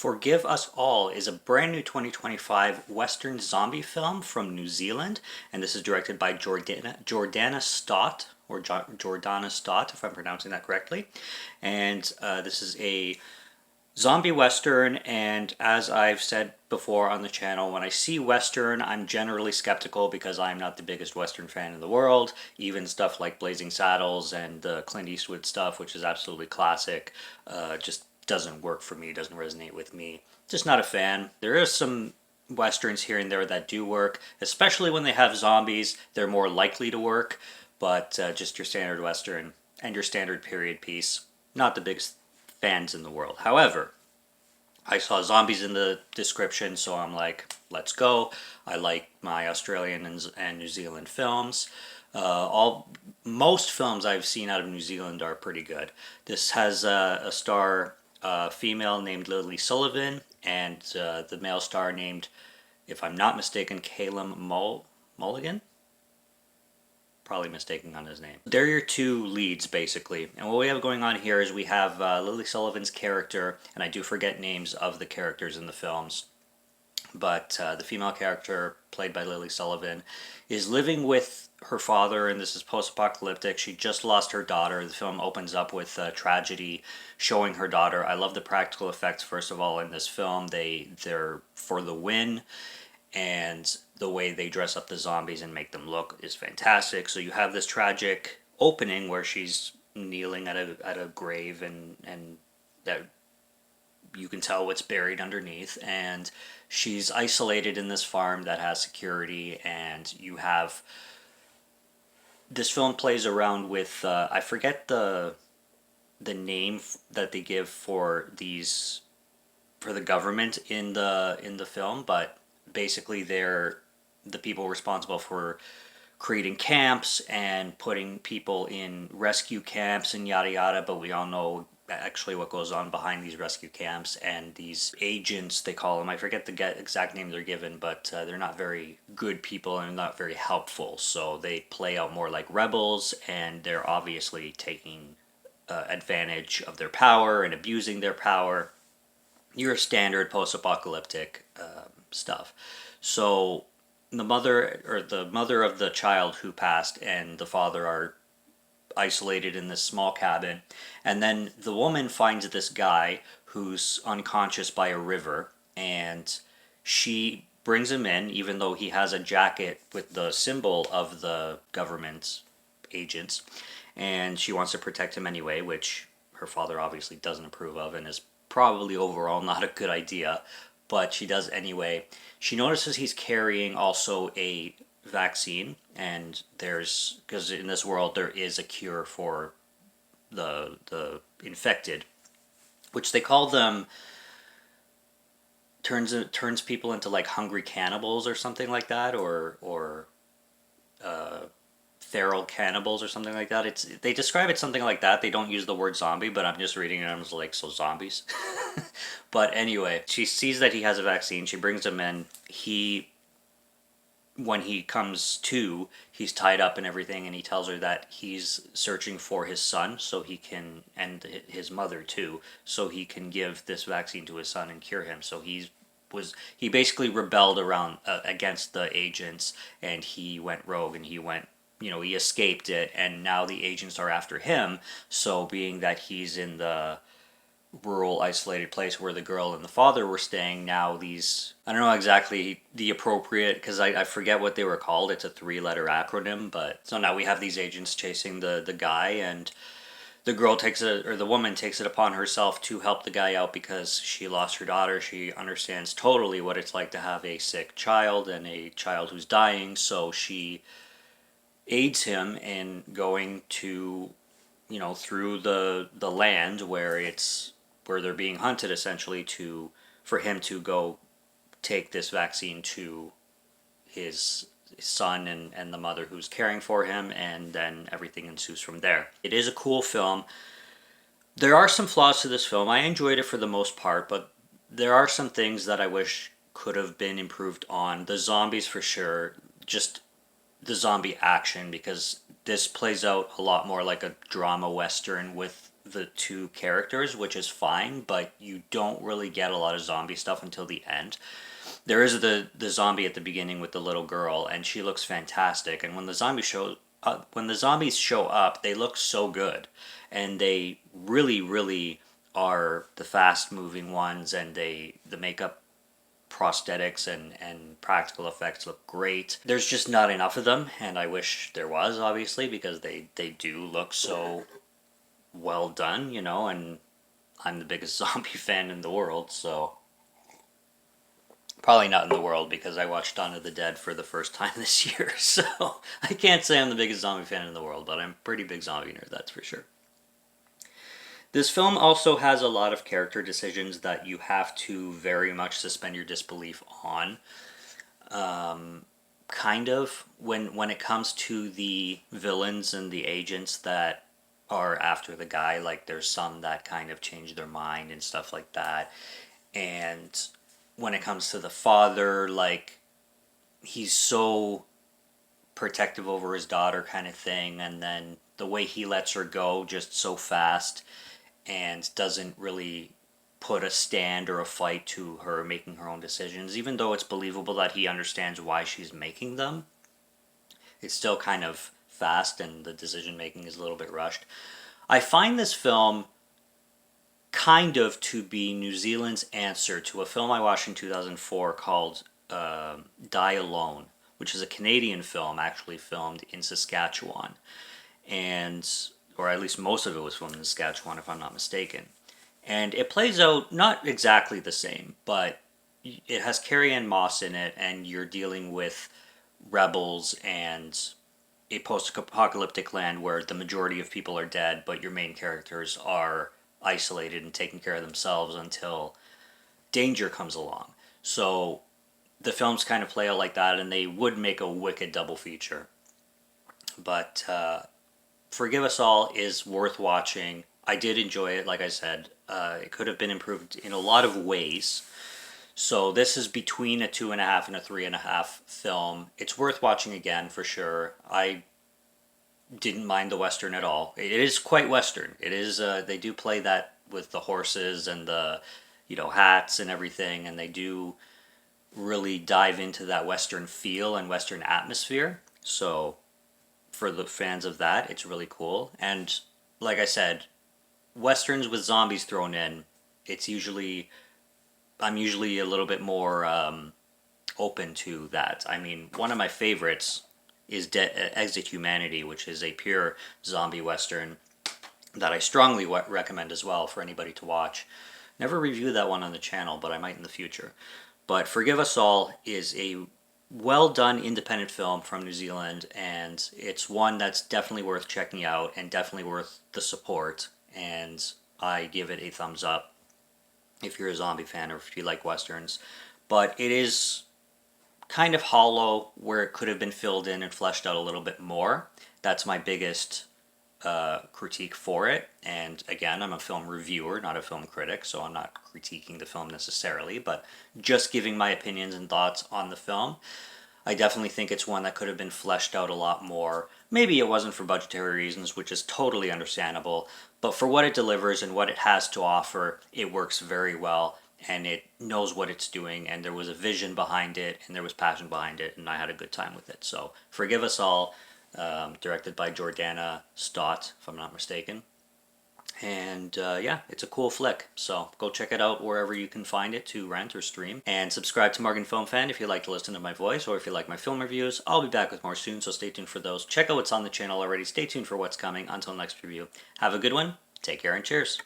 Forgive Us All is a brand new 2025 Western zombie film from New Zealand, and this is directed by Jordana Stott, or Jordana Stott, if I'm pronouncing that correctly. And this is a zombie Western, and as I've said before on the channel, when I see Western, I'm generally skeptical because I'm not the biggest Western fan in the world. Even stuff like Blazing Saddles and the Clint Eastwood stuff, which is absolutely classic, just doesn't work for me, doesn't resonate with me. Just not a fan. There is some Westerns here and there that do work, especially when they have zombies. They're more likely to work, but just your standard Western and your standard period piece, not the biggest fans in the world. However, I saw zombies in the description, so I'm like, let's go. I like my Australian and New Zealand films. Most films I've seen out of New Zealand are pretty good. This has a star female named Lily Sullivan, and the male star named, if I'm not mistaken, Calum Mulligan. Probably mistaking on his name. They're your two leads, basically. And what we have going on here is we have Lily Sullivan's character, and I do forget names of the characters in the films, but the female character, played by Lily Sullivan, is living with her father, and this is post-apocalyptic. She just lost her daughter. The film opens up with a tragedy showing her daughter. I love the practical effects, first of all, in this film. They're for the win, and the way they dress up the zombies and make them look is fantastic. So you have this tragic opening where she's kneeling at a grave, and that you can tell what's buried underneath, and she's isolated in this farm that has security. And you have this film plays around with I forget the name that they give for the government in the film, but basically they're the people responsible for creating camps and putting people in rescue camps and yada yada, but we all know actually what goes on behind these rescue camps. And these agents, they call them, I forget the exact name they're given, but they're not very good people and not very helpful, so they play out more like rebels, and they're obviously taking advantage of their power and abusing their power. Your standard post-apocalyptic stuff. So the mother of the child who passed and the father are isolated in this small cabin, and then the woman finds this guy who's unconscious by a river, and she brings him in even though he has a jacket with the symbol of the government agents, and she wants to protect him anyway, which her father obviously doesn't approve of and is probably overall not a good idea, but she does anyway. She notices he's carrying also a vaccine, and because in this world there is a cure for the infected, which they call them, turns people into like hungry cannibals or something like that, or feral cannibals or something like that. They describe it something like that. They don't use the word zombie, but I'm just reading it and I'm just like, so zombies. But anyway, she sees that he has a vaccine. She brings him in. When he comes to, he's tied up and everything, and he tells her that he's searching for his son so he can, and his mother too, so he can give this vaccine to his son and cure him. So he basically rebelled around against the agents, and he went rogue, and he escaped it, and now the agents are after him. So being that he's in the rural isolated place where the girl and the father were staying, now I don't know exactly the appropriate, because I forget what they were called. It's a 3-letter acronym, but so now we have these agents chasing the guy, and the woman takes it upon herself to help the guy out because she lost her daughter. She understands totally what it's like to have a sick child and a child who's dying, so she aids him in going to, through the land where they're being hunted, essentially, for him to go take this vaccine to his son and the mother who's caring for him, and then everything ensues from there. It is a cool film. There are some flaws to this film. I enjoyed it for the most part, but there are some things that I wish could have been improved on. The zombies, for sure. Just the zombie action, because this plays out a lot more like a drama western with the two characters, which is fine, but you don't really get a lot of zombie stuff until the end. There is the zombie at the beginning with the little girl, and she looks fantastic. And when the zombies show up, they look so good, and they really are the fast moving ones, and the makeup, prosthetics, and practical effects look great. There's just not enough of them, and I wish there was, obviously, because they do look so well done, you know, and I'm the biggest zombie fan in the world, so probably not in the world because I watched Dawn of the Dead for the first time this year, so I can't say I'm the biggest zombie fan in the world, but I'm a pretty big zombie nerd, that's for sure. This film also has a lot of character decisions that you have to very much suspend your disbelief on. Kind of when it comes to the villains and the agents that are after the guy, like there's some that kind of change their mind and stuff like that. And when it comes to the father, like he's so protective over his daughter kind of thing, and then the way he lets her go just so fast and doesn't really put a stand or a fight to her making her own decisions, even though it's believable that he understands why she's making them. It's still kind of fast and the decision making is a little bit rushed. I find this film kind of to be New Zealand's answer to a film I watched in 2004 called Die Alone, which is a Canadian film actually filmed in Saskatchewan. And or at least most of it was filmed in Saskatchewan, if I'm not mistaken. And it plays out not exactly the same, but it has Carrie-Anne Moss in it, and you're dealing with rebels and a post-apocalyptic land where the majority of people are dead, but your main characters are isolated and taking care of themselves until danger comes along. So the films kind of play out like that, and they would make a wicked double feature. But Forgive Us All is worth watching. I did enjoy it, like I said. It could have been improved in a lot of ways. So this is between a 2.5 and a 3.5 film. It's worth watching again for sure. I didn't mind the Western at all. It is quite Western. It is. They do play that with the horses and the, hats and everything, and they do really dive into that Western feel and Western atmosphere. So for the fans of that, it's really cool. And like I said, Westerns with zombies thrown in, I'm usually a little bit more open to that. I mean, one of my favorites is Exit Humanity, which is a pure zombie Western that I strongly recommend as well for anybody to watch. Never reviewed that one on the channel, but I might in the future. But Forgive Us All is a well done independent film from New Zealand, and it's one that's definitely worth checking out and definitely worth the support. And I give it a thumbs up if you're a zombie fan or if you like westerns. But it is kind of hollow where it could have been filled in and fleshed out a little bit more. That's my biggest critique for it. And again, I'm a film reviewer, not a film critic, so I'm not critiquing the film necessarily, but just giving my opinions and thoughts on the film. I definitely think it's one that could have been fleshed out a lot more. Maybe it wasn't for budgetary reasons, which is totally understandable, but for what it delivers and what it has to offer, it works very well, and it knows what it's doing, and there was a vision behind it, and there was passion behind it, and I had a good time with it. So, Forgive Us All, directed by Jordana Stott, if I'm not mistaken. And yeah, it's a cool flick. So go check it out wherever you can find it to rent or stream. And subscribe to Morgan Film Fan if you like to listen to my voice or if you like my film reviews. I'll be back with more soon, so stay tuned for those. Check out what's on the channel already. Stay tuned for what's coming. Until next review. Have a good one. Take care and cheers.